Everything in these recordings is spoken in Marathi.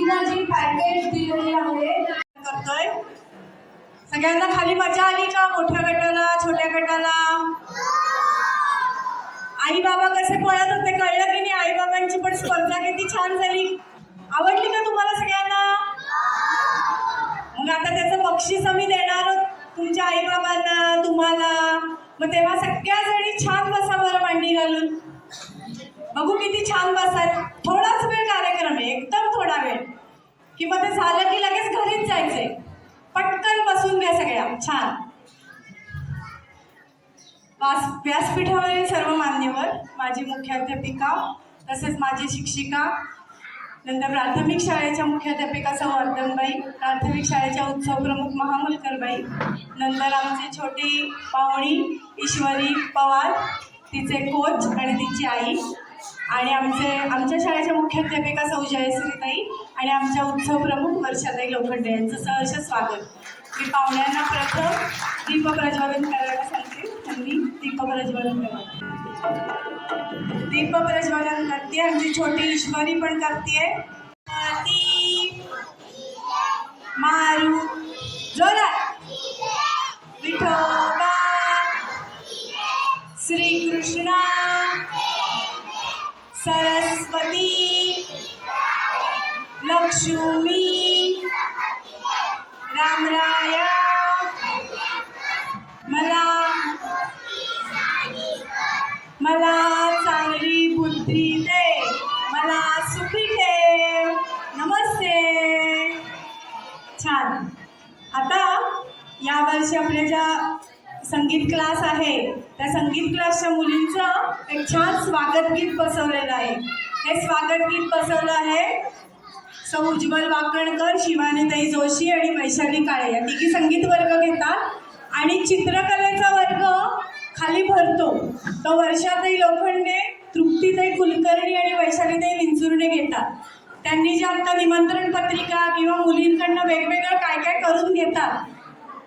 दीदीला जी पॅकेज दिलेली आहे करतोय. सगळ्यांना खाली मजा आली का? मोठ्या गटाला, छोट्या गटाला? आई बाबा कसे पळत होते कळलं की नाही? आई बाबांची पण स्पर्धा किती छान झाली. आवडली का तुम्हाला सगळ्यांना? मग आता त्याचं बक्षीस आम्ही देणार तुमच्या आई बाबांना, तुम्हाला. मग तेव्हा सगळ्या जणी छान बसा बरं मांडी घालून. बघू किती छान बसायत. थोडाच वेळ कार्यक्रम आहे, एकदम थोडा वेळ, की मग ते झालं की लगेच घरीच जायचंय. पटकन बसून घ्या सगळ्या छान. व्यासपीठावरील सर्व मान्यवर, माझी मुख्याध्यापिका तसेच माझी शिक्षिका, नंतर प्राथमिक शाळेच्या मुख्याध्यापिका सौ वर्धनबाई, प्राथमिक शाळेच्या उत्सव प्रमुख महामुलकरबाई, नंतर आमची छोटी पाहुणी ईश्वरी पवार, तिचे कोच आणि तिची आई, आणि आमच्या शाळेच्या मुख्याध्यापिका सौ जयश्रीताई आणि आमच्या उत्सव प्रमुख वर्षाताई लोखंडे यांचं सहर्ष स्वागत. मी पाहुण्यांना प्रथम दीपप्रज्वलन करायला सांगते. त्यांनी दीपप्रज्वलन करावं. दीपप्रज्वलन करते आमची छोटी ईश्वरी पण करते. मारू जोरात. विठोबा श्रीकृष्णा सरस्वती लक्ष्मी रामराया मला चांगली बुद्धी दे, मला सुखी ठेव. नमस्ते. छान. आता यावर्षी आपल्या ज्या संगीत क्लास आहे त्या संगीत क्लासच्या मुलींचं एक छान स्वागत गीत बसवलेलं आहे. हे स्वागत गीत बसवलं आहे सौ उज्ज्वल वाकणकर, शिवानीताई जोशी आणि वैशाली काळे. या तिघी संगीत वर्ग घेतात आणि चित्रकलेचा वर्ग खाली भरतो तो वर्षाताई लोखंडे, तृप्तीताई कुलकर्णी आणि वैशालीताई विंचुर्णे घेतात. त्यांनी जे आता निमंत्रण पत्रिका किंवा मुलींकडनं वेगवेगळं काय काय करून घेतात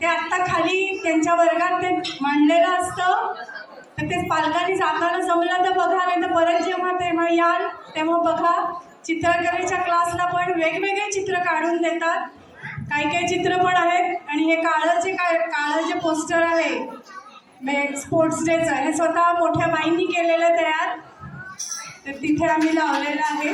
ते आत्ता खाली त्यांच्या वर्गात ते मांडलेलं असतं. तर ते पालकांनी जाताना जमलं तर बघा, नाही तर परत तेव्हा याल तेव्हा बघा. चित्रकलेच्या क्लासला पण वेगवेगळे चित्र काढून देतात. काही चित्र पण आहेत. आणि हे काळं जे पोस्टर आहे स्पोर्ट्स डेचं, हे स्वतः मोठ्या बाईंनी केलेलं तयार. तर तिथे आम्ही लावलेलं आहे.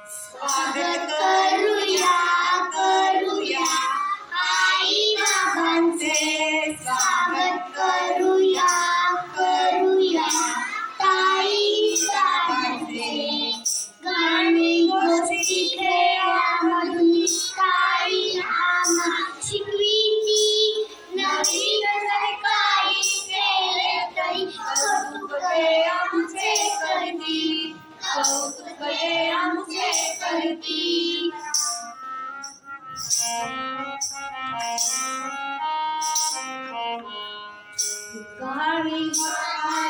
स्वागत करूया आई बाबांचे, स्वागत करूया ताई बाबांचे. गाणी गोष्टी खेळामधून ताई आम्हा शिकविती, नवीन काही केले तरी कौतुक ते आमचे करती, कौतुक ते आमचे करती. गाणी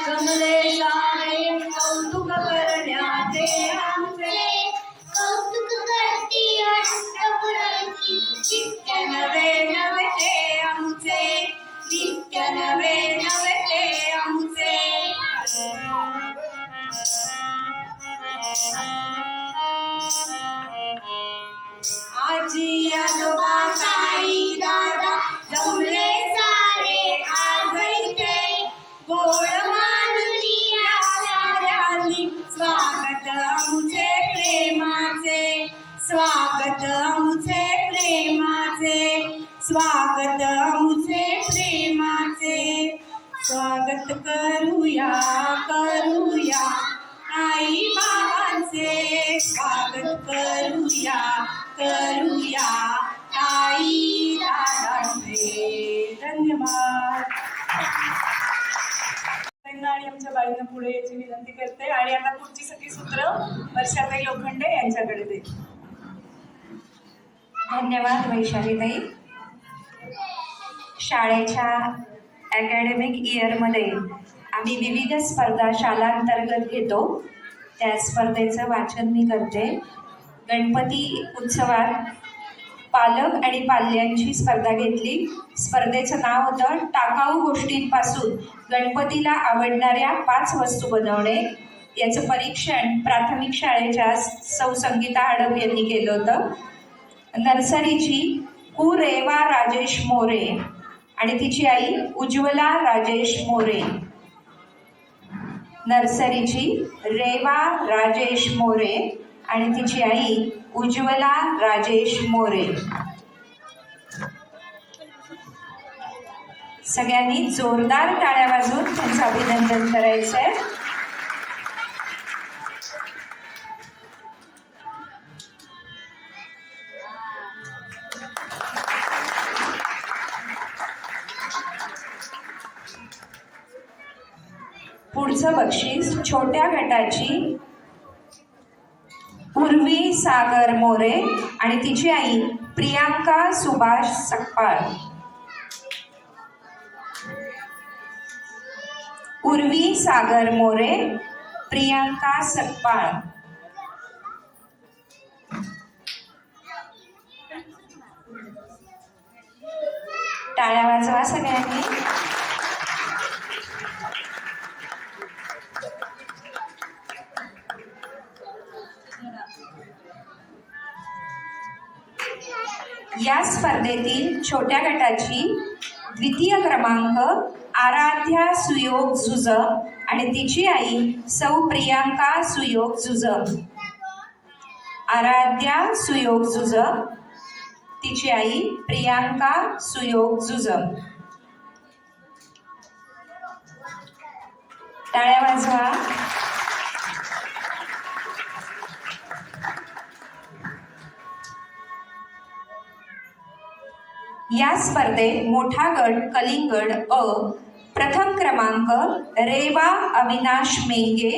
गमले सारे कौतुक करण्याचे आमचे, कौतुक करती अष्टपुराची, नित्य नवे नवे ते आमचे, नित्य नवे नवे ते आमचे. आजी आजोबा ताई दादा जमले सारे आज इथे, गोड मानुनी आल्यानी स्वागत आमचे प्रेमाचे, स्वागत आमचे प्रेमाचे, स्वागत आमचे प्रेमाचे. स्वागत करूया आई बाबांचे, स्वागत करूया ताई दादांचे. धन्यवाद. आणि आमच्या बाईंना पुढे यायची विनंती करते. आणि आता पुढची सगळी सूत्र वर्षाताई लोखंडे यांच्याकडे देते. धन्यवाद वैशालीताई. शाळेच्या अकॅडमिक इयरमध्ये आम्ही विविध स्पर्धा शालांतर्गत घेतो. त्या स्पर्धेचं वाचन मी करते. गणपती उत्सवात पालक आणि पाल्यांची स्पर्धा घेतली. स्पर्धेचं नाव होतं टाकाऊ गोष्टींपासून गणपतीला आवडणाऱ्या 5 वस्तू बनवणे. याचं परीक्षण प्राथमिक शाळेच्या सौ संगीता हडप यांनी केलं होतं. नर्सरीची रेवा राजेश मोरे आणि तिची आई उज्ज्वला राजेश मोरे. नर्सरीची रेवा राजेश मोरे आणि तिची आई उज्ज्वला राजेश मोरे. सगळ्यांनी जोरदार टाळ्या वाजवून त्यांचं अभिनंदन करायचंय. पुढचं बक्षीस छोट्या गटाची उर्वी सागर मोरे आणि तिची आई प्रियांका सुभाष सकपाळ. उर्वी सागर मोरे, प्रियांका सकपाळ. टाळ्या वाजवा सगळ्यांनी. या स्पर्धेतील छोट्या गटाची द्वितीय क्रमांक आराध्या सुयोग जुज आणि तिची आई सौ प्रियांका सुयोग जुज. आराध्या सुयोग जुज, तिची आई प्रियांका सुयोग जुज. टाळ्या वाजवा. या स्पर्धेत मोठा गट कलिंगड अ प्रथम क्रमांक रेवा अविनाश मेंगे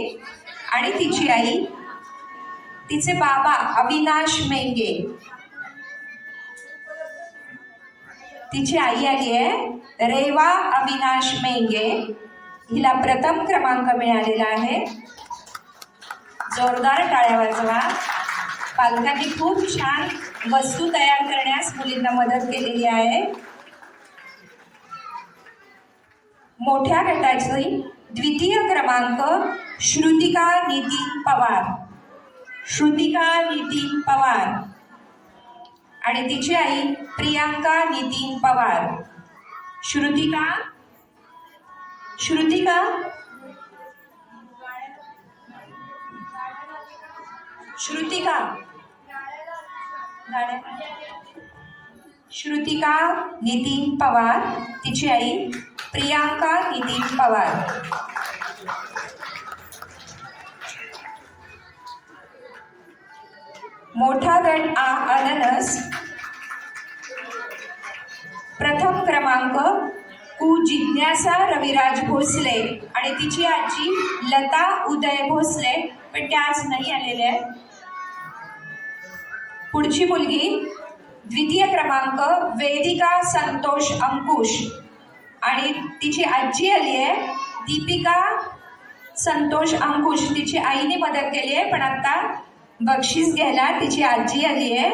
आणि तिची आई तिचे बाबा अविनाश मेंगे. तिची आई आली आहे रेवा अविनाश मेंगे. हिला प्रथम क्रमांक मिळालेला आहे. जोरदार टाळ्या वाजवा. पालकांनी खूप छान वस्तू तयार करण्यास मुलींना मदत केलेली आहे. मोठ्या गटाची द्वितीय क्रमांक श्रुतिका नितीन पवार. श्रुतिका नितीन पवार आणि तिची आई प्रियांका नितीन पवार. श्रुतिका श्रुतिका श्रुतिका श्रुतिका नितीन पवार, तिची आई प्रियांका नितीन पवार. मोठा गट आ अननस प्रथम क्रमांक कु जिज्ञासा रविराज भोसले आणि तिची आजी लता उदय भोसले, पण त्या आज नाही आलेल्या आहेत. पुढची मुलगी द्वितीय क्रमांक वेदिका संतोष अंकुश आणि तिची आजी आली आहे दीपिका संतोष अंकुश. तिची आईने मदत केली आहे, पण आता बक्षीस घ्यायला तिची आजी आली आहे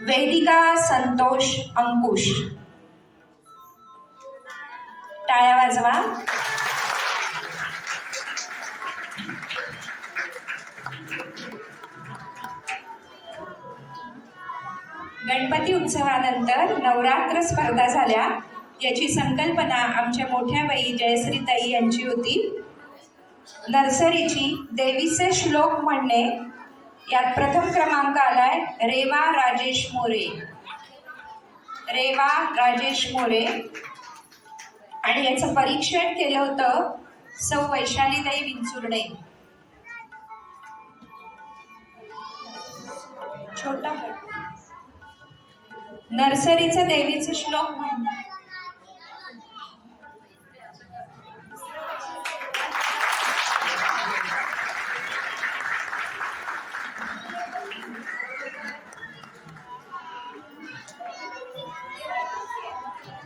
वेदिका संतोष अंकुश. टाळ्या वाजवा. गणपती उत्सवानंतर नवरात्र स्पर्धा झाल्या. याची संकल्पना आमच्या मोठ्या बाई जयश्रीताई यांची होती. नर्सरीची देवीचे श्लोक म्हणणे यात प्रथम क्रमांक आलाय रेवा राजेश मोरे. रेवा राजेश मोरे आणि याचं परीक्षण केलं होतं सौ वैशालीताई विंचुर्णे. छोटा नर्सरीचं देवीचे श्लोक म्हण.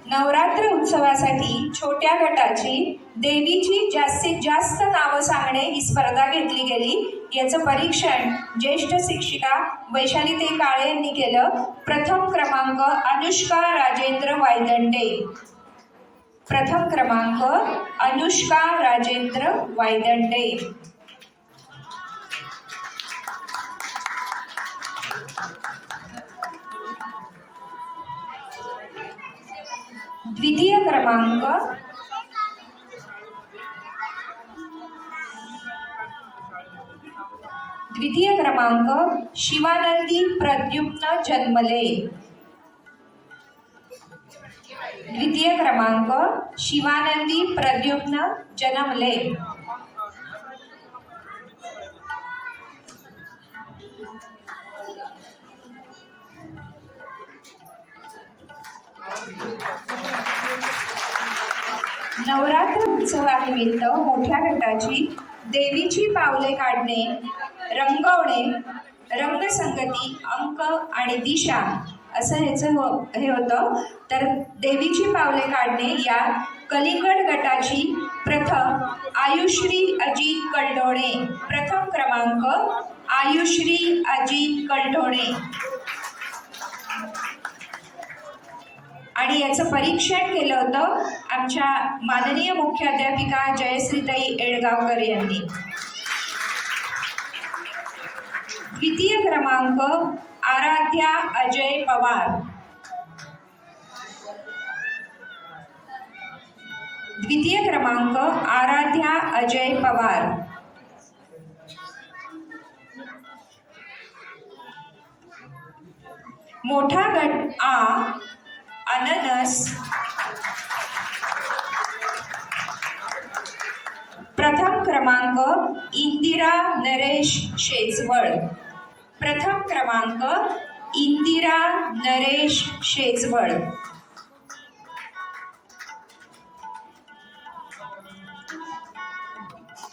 नवरात्र उत्सवासाठी छोट्या गटाची देवीची जास्तीत जास्त नावं सांगणे ही स्पर्धा घेतली गेली. याचं परीक्षण ज्येष्ठ शिक्षिका वैशालीताई काळे यांनी केलं. प्रथम क्रमांक अनुष्का राजेंद्र वायदंडे. प्रथम क्रमांक अनुष्का राजेंद्र वायदंडे. द्वितीय क्रमांक शिवानंदी प्रद्युम्न जन्मले. द्वितीय क्रमांक शिवानंदी प्रद्युम्न जन्मले. नवरात्र उत्सवानिमित्त मोठ्या गटाची देवीची पावले काढणे, रंगवणे, रंगसंगती, अंक आणि दिशा असं हे होतं. तर देवीची पावले काढणे या कलिंगड गटाची प्रथम आयुश्री अजित कलढोणे. प्रथम क्रमांक आयुश्री अजित कलढोणे. आणि याचं परीक्षण केलं होतं आमच्या माननीय मुख्याध्यापिका जयश्रीताई एडगावकर यांनी. द्वितीय क्रमांक आराध्या अजय पवार. द्वितीय क्रमांक आराध्या अजय पवार. मोठा गट आ अननस. प्रथम क्रमांक इंदिरा नरेश शेजवळ. प्रथम क्रमांक इंदिरा नरेश शेजवळ.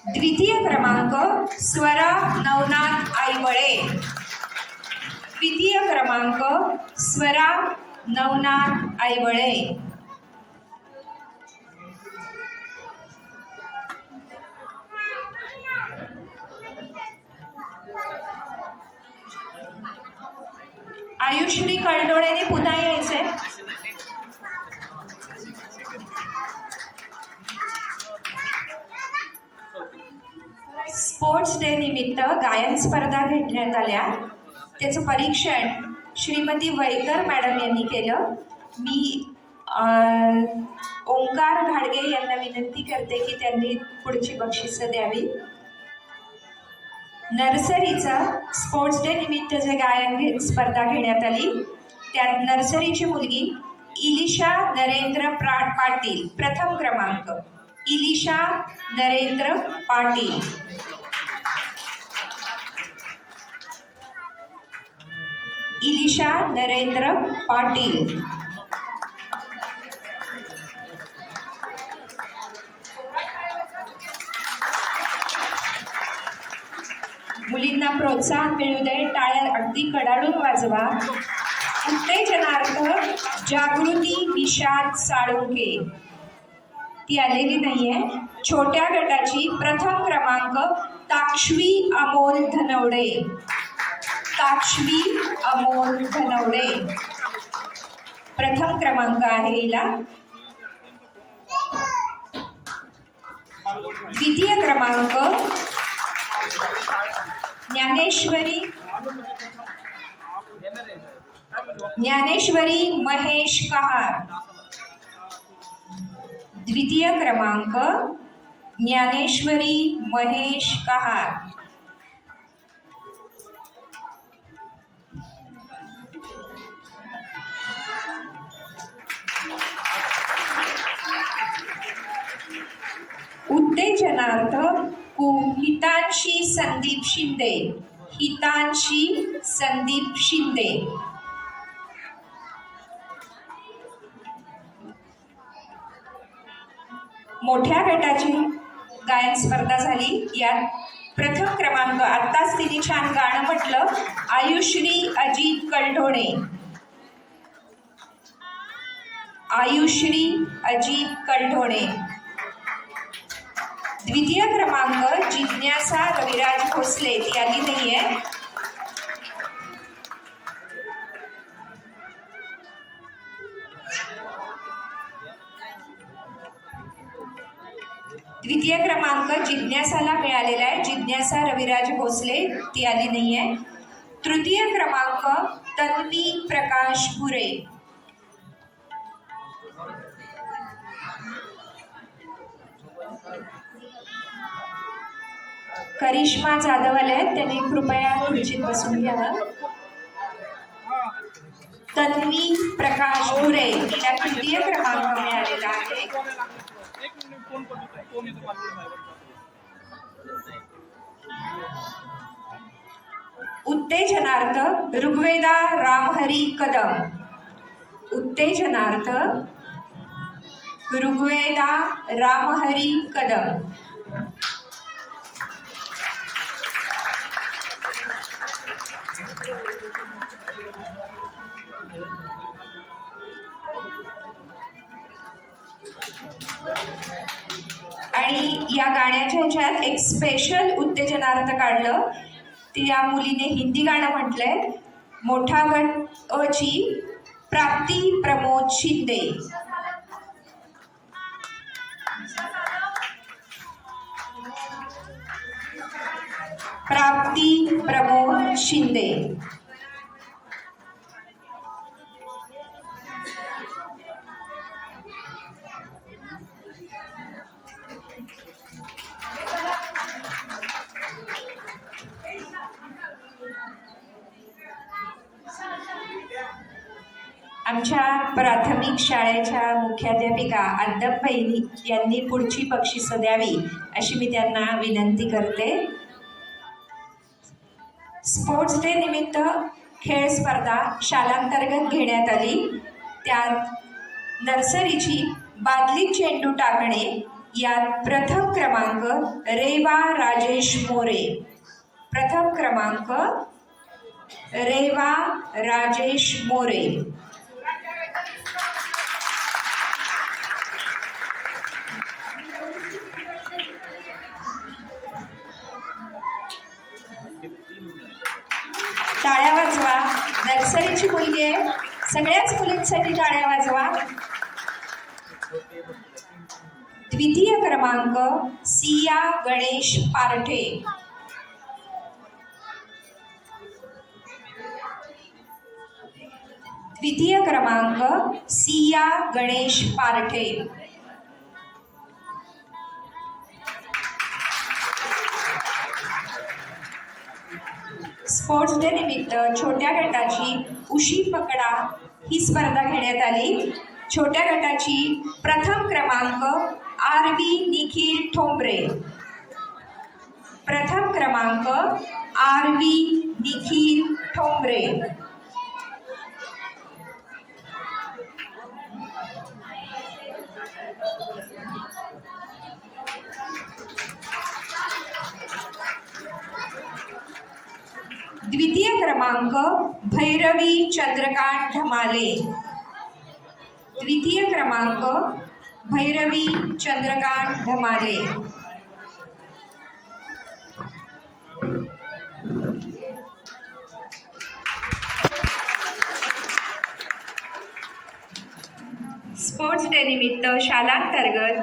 द्वितीय क्रमांक स्वरा नवनाथ आईवळे. द्वितीय क्रमांक स्वरा नवनाथ आईवळे. आयुश्री कलढोणेने पुन्हा यायचंय. स्पोर्ट्स डे निमित्त गायन स्पर्धा घेण्यात आल्या. त्याचं परीक्षण श्रीमती वैकर मॅडम यांनी केलं. मी ओंकार घाडगे यांना विनंती करते की त्यांनी पुढची बक्षिसं द्यावी. नर्सरीचा स्पोर्ट्स डे निमित्त जे गायन स्पर्धा घेण्यात आली त्यात नर्सरीची मुलगी इलिशा नरेंद्र पाटील. प्रथम क्रमांक इलिशा नरेंद्र पाटील. इलिशा नरेंद्र पाटील. मुलींना प्रोत्साहन मिळू दे. टाळ्या अगदी कडाडून वाजवा. उत्तेजनार्थ जागृती निषाद साळुंके. ती आलेली नाहीये. छोट्या गटाची प्रथम क्रमांक ताक्षवी अमोल धनवडे. ताक्षवी अमोल धनवडे प्रथम क्रमांक आहे हिला. द्वितीय क्रमांक ज्ञानेश्वरी महेश कहार. द्वितीय क्रमांक ज्ञानेश्वरी महेश कहार. उत्तेजनार्थ हितांशी संदीप शिंदे. हितांशी संदीप शिंदे. मोठ्या गटाची गायन स्पर्धा झाली. यात प्रथम क्रमांक आत्ताच तिने छान गाणं म्हटलं आयुश्री अजित कलढोणे. आयुश्री अजित कलढोणे. द्वितीय क्रमांक जिज्ञासा रविराज भोसले, ती आली नाहीये. द्वितीय क्रमांक जिज्ञासाला मिळालेला आहे, जिज्ञासा रविराज भोसले, ती आली नाहीये. तृतीय क्रमांक तन्वी प्रकाश पुरे. करिश्मा जाधव आल्या आहेत, त्यांनी कृपया खुर्चीत बसून घ्यावं. तन्वी प्रकाश पुरे, तिला तृतीय क्रमांक मिळालेला आहे. उत्तेजनार्थ ऋग्वेदा रामहरी कदम. उत्तेजनार्थ ऋग्वेदा रामहरी कदम. आणि या गाण्याच्या ह्याच्यात एक स्पेशल उत्तेजनार्थ काढलं. त्या मुलीने हिंदी गाणं म्हटलंय. मोठा गट अ ची प्राप्ती प्रमोद शिंदे. प्राप्ती प्रमोद शिंदे. आमच्या प्राथमिक शाळेच्या मुख्याध्यापिका अद्दपबाई यांनी पुढची बक्षिसं द्यावी अशी मी त्यांना विनंती करते. स्पोर्ट्स डे निमित्त खेळ स्पर्धा शालांतर्गत घेण्यात आली. त्यात नर्सरीची बादली चेंडू टाकणे यात प्रथम क्रमांक रेवा राजेश मोरे. प्रथम क्रमांक रेवा राजेश मोरे. टाळ्या वाजवा. नर्सरीची मुलगी आहे, सगळ्याच मुलींसाठी टाळ्या वाजवा. द्वितीय क्रमांक सिया गणेश पारठे. द्वितीय क्रमांक सिया गणेश पारठे. स्पोर्ट्स डे निमित्त छोट्या गटाची उशी पकडा ही स्पर्धा घेण्यात आली. छोट्या गटाची प्रथम क्रमांक आरवी निखिल ठोंबरे. प्रथम क्रमांक आरवी निखिल ठोंबरे. द्वितीय क्रमांक भैरवी चंद्रकांत धमाले. द्वितीय क्रमांक भैरवी चंद्रकांत धमाले. स्पोर्ट्स डे निमित्त शालांतर्गत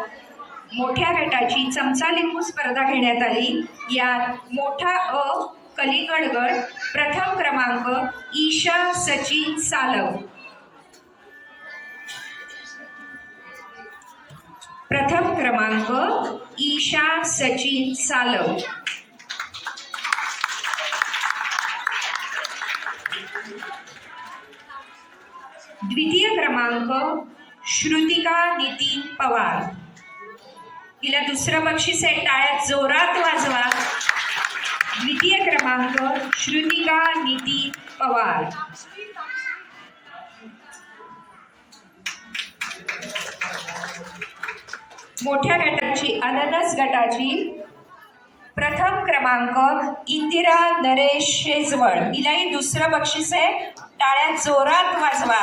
मोठ्या गटाची चमचा लिंबू स्पर्धा घेण्यात आली. यात मोठा अ कलिंगड गट प्रथम क्रमांक ईशा सचिन सालव. प्रथम क्रमांक ईशा सचिन सालव. द्वितीय क्रमांक श्रुतिका नितीन पवार. हिला दुसरं बक्षीस आहे, टाळ्यात जोरात वाजवा. द्वितीय क्रमांक श्रुतिका नितीन पवार. मोठ्या गटाची अननस गटाची प्रथम क्रमांक इंदिरा नरेश शेजवळ. हिलाही दुसरं बक्षीस आहे, टाळ्यात जोरात वाजवा.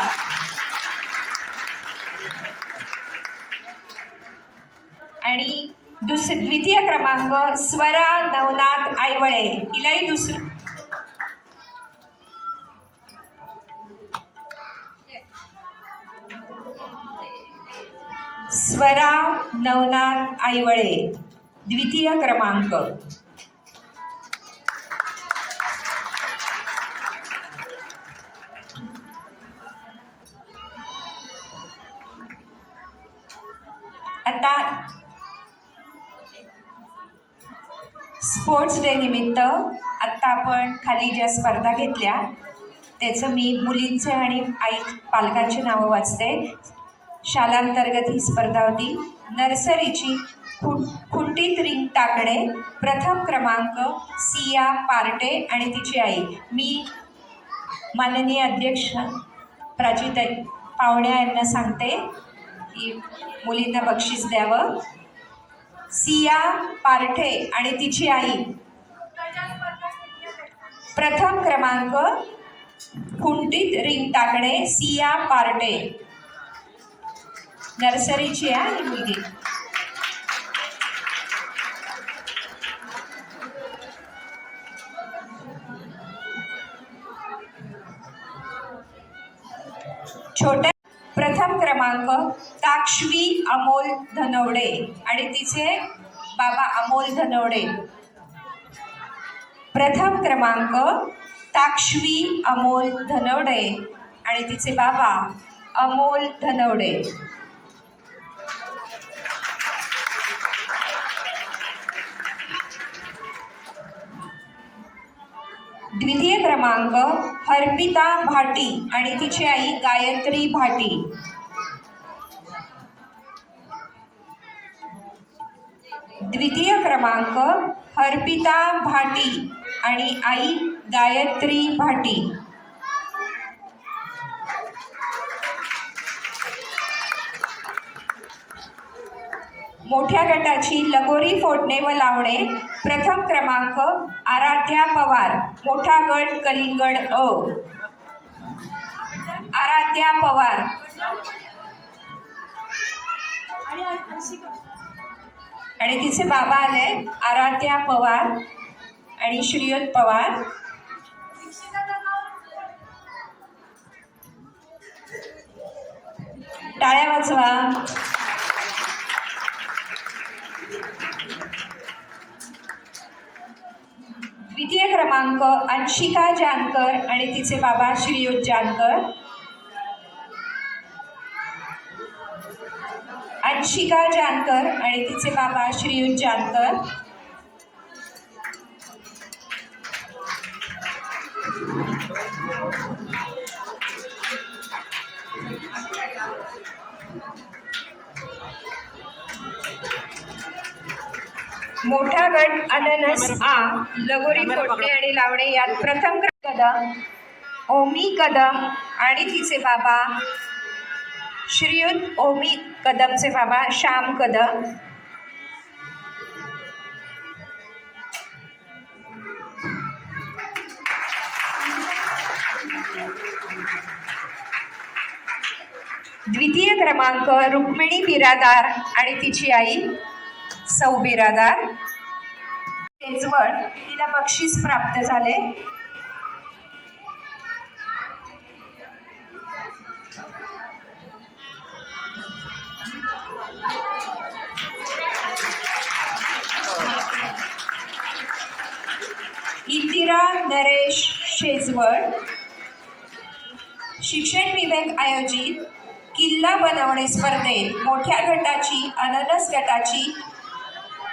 आणि द्वितीय क्रमांक स्वरा नवनाथ आईवळे, हिलाही स्वरा नवनाथ आईवळे, द्वितीय क्रमांक. आता स्पोर्ट्स डे निमित्त आत्ता आपण खाली ज्या स्पर्धा घेतल्या त्याचं मी मुलींचे आणि पालकांची नावं वाचते. शालांतर्गत ही स्पर्धा होती. नर्सरीची खुंटीत रिंग टाकणे, प्रथम क्रमांक सिया पार्टे आणि तिची आई. मी माननीय अध्यक्ष प्राचीताई पावण्या यांना सांगते की मुलींना बक्षीस द्यावं. सिया पार्ठे आणि तिची आई प्रथम क्रमांक खुंटीत रिंग टाकणे, सिया पार्टे, नर्सरीची आहे ही मुलगी. छोट्या प्रथम क्रमांक ताक्षवी अमोल धनवडे आणि तिचे बाबा अमोल धनवडे. प्रथम क्रमांक ताक्षवी अमोल धनवडे आणि तिचे बाबा अमोल धनवडे. द्वितीय क्रमांक हर्पिता भाटी आणि तिची आई गायत्री भाटी. द्वितीय क्रमांक हर्पिता भाटी आणि आई गायत्री भाटी. मोठ्या गटाची लगोरी फोडणे व लावणे, प्रथम क्रमांक आराध्या पवार, मोठा गट कलिंगड अ. आराध्या पवार आणि तिचे बाबा आले आराध्या पवार आणि श्रीयुत पवार. टाळ्या वाजवा. द्वितीय क्रमांक अंशिका जानकर आणि तिचे बाबा श्रीयुत जानकर. अंशिका जानकर आणि तिचे बाबा श्रीयुत जानकर. मोठा गट अननस आ, लगोरी फोडणे आणि लावणे यात प्रथम कदम ओमी कदम आणि तिचे बाबा श्रीयुत ओमी कदमचे बाबा श्याम कदम. द्वितीय क्रमांक रुक्मिणी बिरादार आणि तिची आई सौ बिरादार. तेजवड तिला बक्षीस प्राप्त झाले. इंदिरा नरेश शेजवड. शिक्षण विभाग आयोजित किल्ला बनवणे स्पर्धेत मोठ्या गटाची अननस गटाची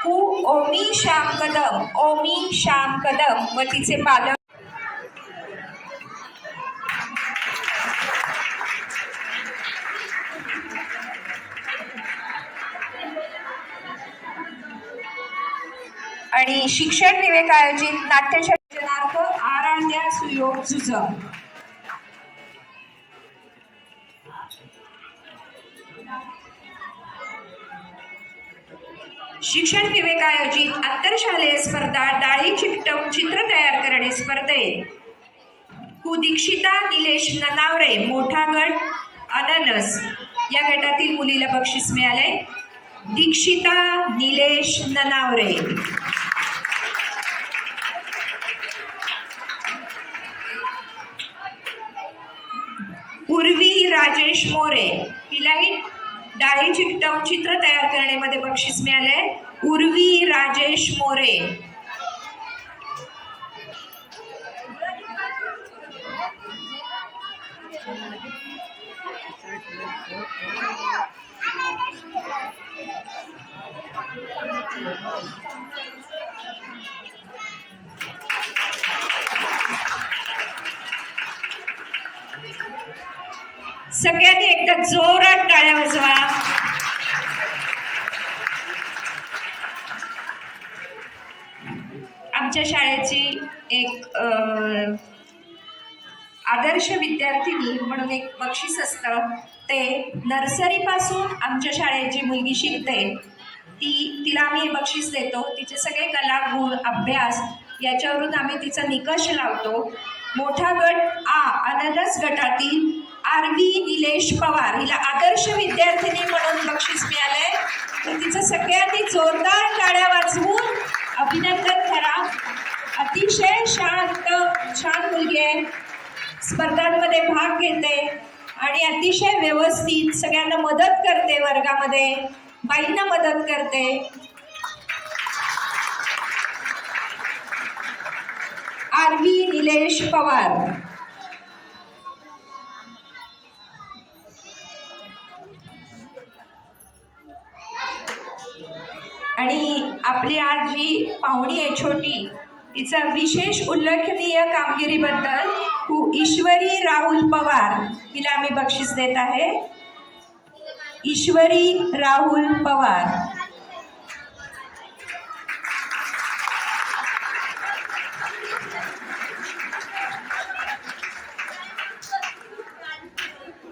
ओमी श्याम कदम, ओमी श्याम कदम व तिचे पालक आणि शिक्षण विवेक आयोजित नाट्यशनार्थ आराध्या सुयोग जुजम. शिक्षण विवेक आयोजित आंतरशालेय स्पर्धा डाळी चिकटवून चित्र तयार करणे स्पर्धेत दीक्षिता निलेश ननावरे, मोठा गट अननस या गटातील मुलीला बक्षीस मिळाले. दीक्षिता निलेश ननावरे, उर्वी राजेश मोरे, हिलाही डाळी चिकटवून चित्र तयार करण्यामध्ये बक्षीस मिळाले. उर्वी राजेश मोरे. सगळ्यांनी एकदा जोरात टाळ्या वाजवा. आमच्या शाळेची एक आदर्श विद्यार्थिनी म्हणून एक बक्षीस असतं. ते नर्सरीपासून आमच्या शाळेची मुलगी शिकते. तिला आम्ही हे बक्षीस देतो. तिचे सगळे कला, गुण, अभ्यास याच्यावरून आम्ही तिचा निकष लावतो. मोठा गट आ अननस गटातील आरवी निलेश पवार हिला आदर्श विद्यार्थिनी म्हणून बक्षीस मिळालंय. तर तिचं सगळ्यांनी जोरदार टाळ्या वाजवून अभिनंदन करा. अतिशय छान मुलगी आहे. स्पर्धांमध्ये भाग घेते आणि अतिशय व्यवस्थित सगळ्यांना मदत करते. वर्गामध्ये बाईंना मदत करते. आरवी निलेश पवार. आणि आपली आज जी पाहुणी आहे छोटी, तिचा विशेष उल्लेखनीय कामगिरीबद्दल ईश्वरी राहुल पवार हिला आम्ही बक्षीस देत आहे. ईश्वरी राहुल पवार.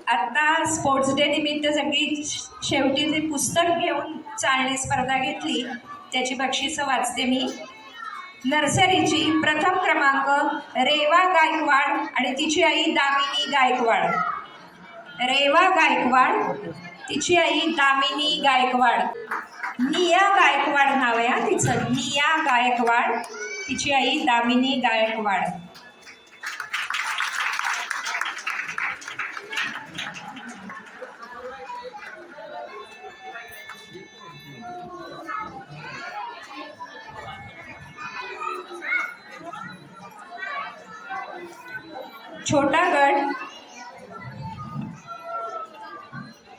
आता स्पोर्ट्स डे निमित्त सगळी शेवटी जे पुस्तक घेऊन चालणे स्पर्धा घेतली त्याची बक्षिसं वाचते मी. नर्सरीची प्रथम क्रमांक रेवा गायकवाड आणि तिची आई दामिनी गायकवाड. रेवा गायकवाड, तिची आई दामिनी गायकवाड. निया गायकवाड नाव आहे तिचं. निया गायकवाड, तिची आई दामिनी गायकवाड. छोटा गट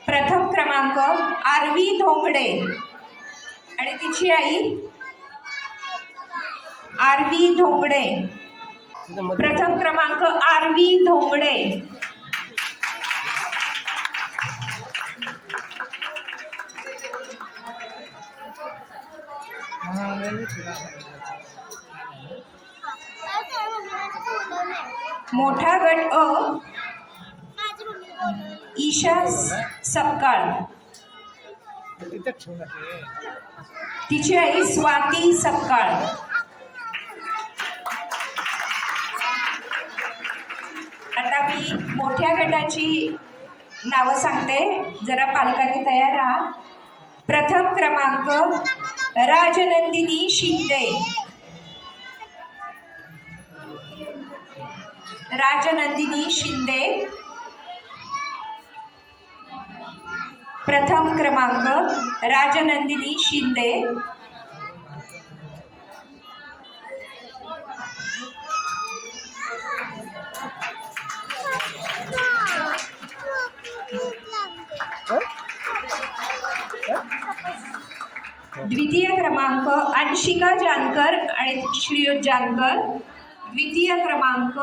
प्रथम क्रमांक आरवी धोंगडे आणि तिची आई आरवी धोंगडे. प्रथम क्रमांक आरवी धोंगडे. मोठा गट अ ईशा सपकाळ, तिची आई स्वाती सपकाळ. आता मी मोठ्या गटाची नावं सांगते, जरा पालकांनी तयार राहा. प्रथम क्रमांक राजनंदिनी शिंदे. राजनंदिनी शिंदे. प्रथम क्रमांक राजनंदिनी शिंदे. द्वितीय क्रमांक अंशिका जानकर आणि श्रीयुत जानकर. द्वितीय क्रमांक.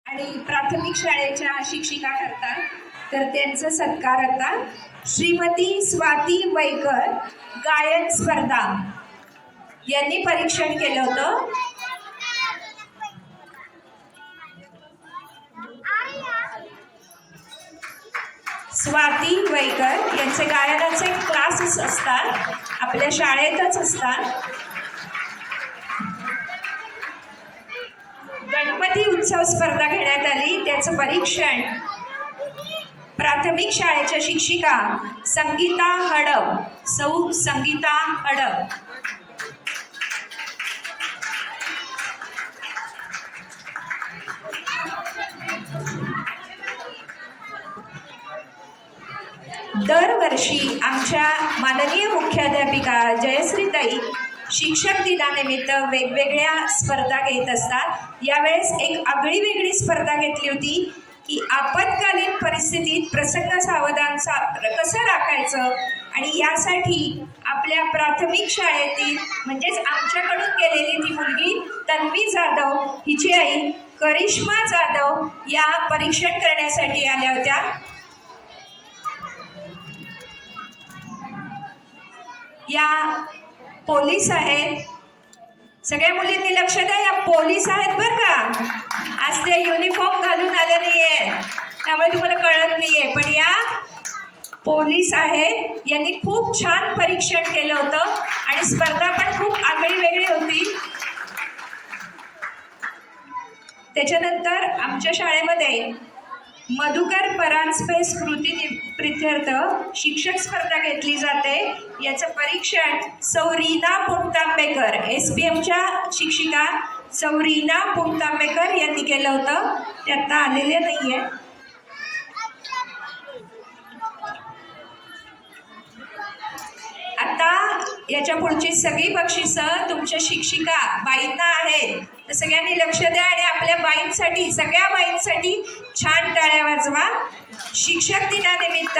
आणि प्राथमिक शाळेच्या शिक्षिका करतात, तर त्यांचा सत्कार आता श्रीमती स्वाती वैकर, गायन स्पर्धा यांनी परीक्षण केलं होतं. स्वाती वैकर यांचे गायनाचे क्लासेस असतात, आपल्या शाळेतच असतात. गणपती उत्सव स्पर्धा घेण्यात आली, त्याचं परीक्षण प्राथमिक शाळेच्या शिक्षिका संगीता हडप, सौ संगीता हडप. दरवर्षी आमच्या माननीय मुख्याध्यापिका जयश्रीताई शिक्षक दिनानिमित्त वेगवेगळ्या स्पर्धा घेत असतात. यावेळेस एक आगळीवेगळी स्पर्धा घेतली होती की आपत्कालीन परिस्थितीत प्रसंग सावधान कसं राखायचं, आणि यासाठी आपल्या प्राथमिक शाळेतील म्हणजेच आमच्याकडून गेलेली ती मुलगी तन्वी जाधव, हिची आई करिश्मा जाधव या परीक्षण करण्यासाठी आल्या होत्या. या पोलीस आहेत, सगळ्या मुलींनी लक्ष द्या, या पोलीस आहेत बरं का. आज ते युनिफॉर्म घालून आले नाहीये त्यामुळे तुम्हाला कळत नाहीये, पण या पोलीस आहेत. यांनी खूप छान परीक्षण केलं होतं आणि स्पर्धा पण खूप आगळी वेगळी होती. त्याच्यानंतर आमच्या शाळेमध्ये मधुकर परांजपे स्मृती प्रित्यर्थ शिक्षक स्पर्धा घेतली जाते. याचं परीक्षण सौ रीना पुणतांबेकर, SPMच्या शिक्षिका सौ रीना पुणतांबेकर यांनी केलं होतं. ते आता आलेले नाहीये. आता याच्या पुढची सगळी बक्षिसं तुमच्या शिक्षिका बाईंना आहेत, तर सगळ्यांनी लक्ष द्या आणि आपल्या बाईंसाठी, सगळ्या बाईंसाठी छान टाळ्या वाजवा. शिक्षक दिनानिमित्त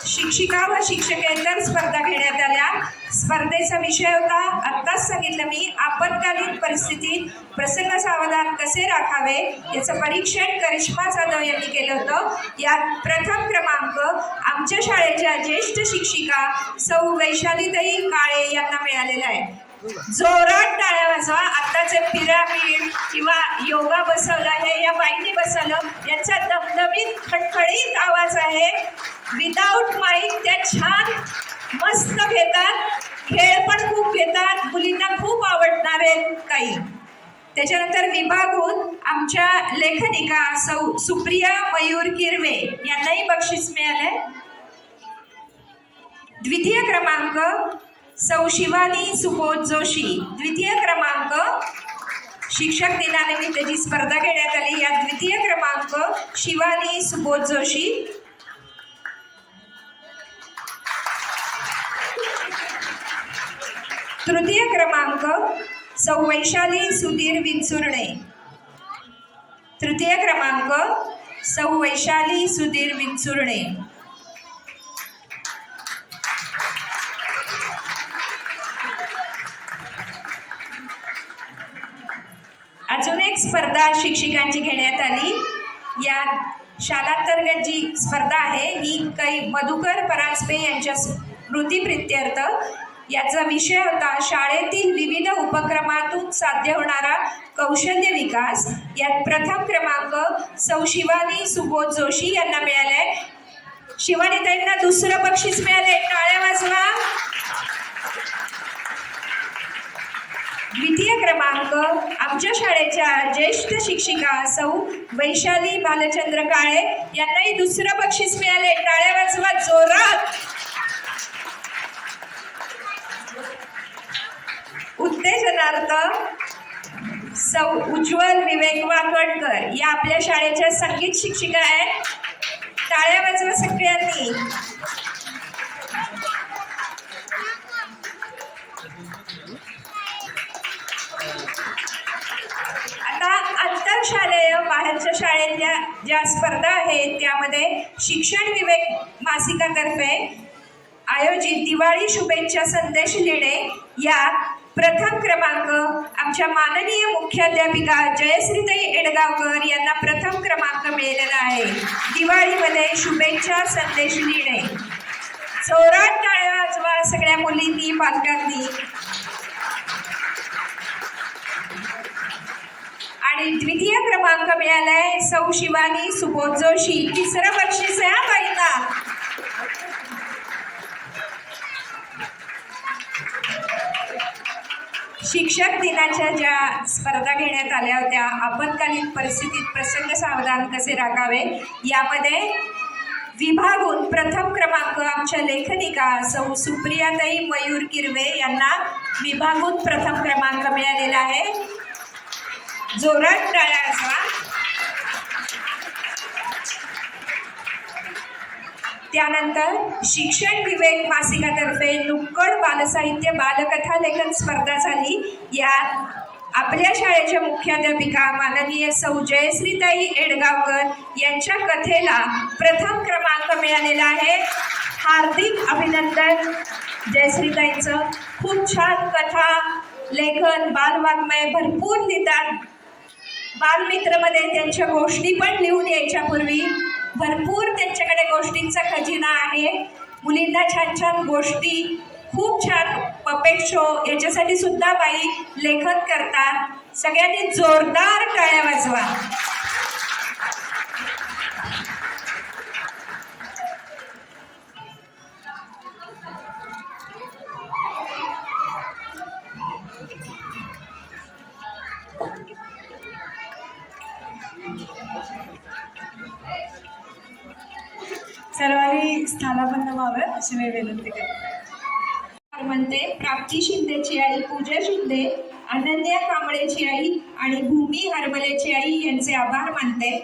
शिक्षिका व शिक्षकेतर स्पर्धा घेण्यात आल्या. स्पर्धेचा विषय होता, आत्ताच सांगितलं मी, आपत्कालीन परिस्थितीत प्रसंग सावधान कसे राखावे. याचं परीक्षण करिश्मा जाधव यांनी केलं होतं. यात प्रथम क्रमांक आमच्या शाळेच्या ज्येष्ठ शिक्षिका सौ वैशालीताई काळे यांना मिळालेला आहे. जोरात टाळ्या वाजवा. आत्ताचे पिरामिड किंवा योगा बसवला आहे, या बाईंनी बसवलं, यांचा दमदमीत खटखळीत आवाज आहे. विदाऊट माईक त्या छान मस्त घेतात, खेळ पण खूप घेतात, मुलींना खूप आवडणारे काही. त्याच्यानंतर विभागून आमच्या लेखनिका सौ सुप्रिया मयूर किरवे यांनाही बक्षीस मिळाले. द्वितीय क्रमांक सौ शिवानी सुबोध जोशी. द्वितीय क्रमांक शिक्षक दिनानिमित्त जी स्पर्धा घेण्यात आली, या द्वितीय क्रमांक शिवानी सुबोध जोशी. तृतीय क्रमांक सौ वैशाली सुधीर विंचुर्णे. तृतीय क्रमांक सौ वैशाली सुधीर विंचुर्णे. अजून एक स्पर्धा शिक्षिकांची घेण्यात आली. या शालांतर्गत जी स्पर्धा आहे ही काही मधुकर परांजपे यांच्या स्मृतिप्रित्यर्थ. याचा विषय होता शाळेतील विविध उपक्रमातून साध्य होणारा कौशल्य विकास. यात प्रथम क्रमांक सौ शिवानी सुबोध जोशी यांना मिळाले. शिवानीताईंना दुसरं बक्षीस मिळाले, टाळ्या वाजवा. द्वितीय क्रमांक आमच्या शाळेच्या ज्येष्ठ शिक्षिका सौ वैशाली बालचंद्र काळे यांनाही दुसरं बक्षीस मिळाले, टाळ्या वाजवा जोरात. उत्तेजनार्थ सौ उज्ज्वल विवेक वाकडकर या आपल्या शाळेच्या संगीत शिक्षिका आहेत, टाळ्या वाजवा सगळ्यांनी. आता आंतरशालेय बाहेरच्या शाळेतल्या ज्या स्पर्धा आहेत त्यामध्ये शिक्षण विवेक मासिकातर्फे आयोजित दिवाळी शुभेच्छा संदेश लिहिणे यात प्रथम क्रमांक आमच्या माननीय मुख्याध्यापिका जयश्रीताई एडगावकर यांना प्रथम क्रमांक मिळालेला आहे. दिवाळीमध्ये शुभेच्छा संदेश लिहिणे. जोरात टाळ्या वाजवा सगळ्या मुलींनी, पालकांनी. आणि द्वितीय क्रमांक मिळालाय सौ शिवानी सुबोध जोशी. तिसरं बक्षीस आहे हा बाईंना. शिक्षक दिनाच्या ज्या स्पर्धा घेण्यात आल्या होत्या, आपत्कालीन परिस्थितीत प्रसंग सावधान कसे राखावे, यामध्ये विभागून प्रथम क्रमांक आमच्या लेखनिका सौ सुप्रियाताई मयूर किरवे यांना विभागून प्रथम क्रमांक मिळालेला आहे. जोरात टाळ्या वाजवा. त्यानंतर शिक्षण विवेक मासिकातर्फे नुक्कड बालसाहित्य बालकथा लेखन स्पर्धा झाली. यात आपल्या शाळेच्या मुख्याध्यापिका माननीय सौ जयश्रीताई एडगावकर यांच्या कथेला प्रथम क्रमांक मिळालेला आहे. हार्दिक अभिनंदन जयश्रीताईंचं. खूप छान कथा लेखन बालवाङ्मय भरपूर लिहितात. बालमित्रमध्ये त्यांच्या गोष्टी पण लिहून यायच्या पूर्वी. भरपूर त्यांच्याकडे गोष्टींचा खजिना आहे. मुलींना छान छान गोष्टी, खूप छान पपेट शो याच्यासाठी सुद्धा बाई लेखन करतात. सगळ्यांनी जोरदार टाळ्या वाजवा. सर्वांनी स्थानापन्न व्हावं अशी मी विनंती करते. म्हणते प्राप्ती शिंदेची आई पूजा शिंदे, अनन्या कांबळेची आई आणि भूमी हरबलेची आई यांचे आभार मानते.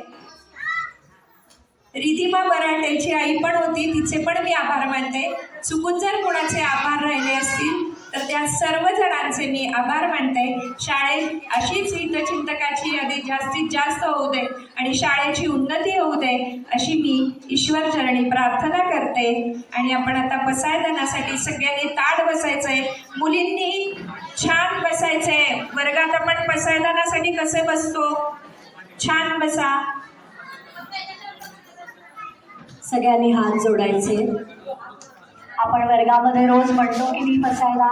रिधिमा बराटेची आई पण होती, तिचे पण मी आभार मानते. चुकून जर कोणाचे आभार राहिले असतील तर त्या सर्व जणांचे मी आभार मानते. शाळेत अशीच हितचिंतकाची यादी जास्तीत जास्त होऊ दे आणि शाळेची उन्नती होऊ दे अशी मी ईश्वरचरणी प्रार्थना करते. आणि आपण आता पसायदानासाठी सगळ्यांनी ताट बसायचंय. मुलींनी छान बसायचंय. वर्गात आपण पसायदानासाठी कसे बसतो? छान बसा. सगळ्यांनी हात जोडायचे. आपण वर्गामध्ये रोज म्हणतो की मी बसायला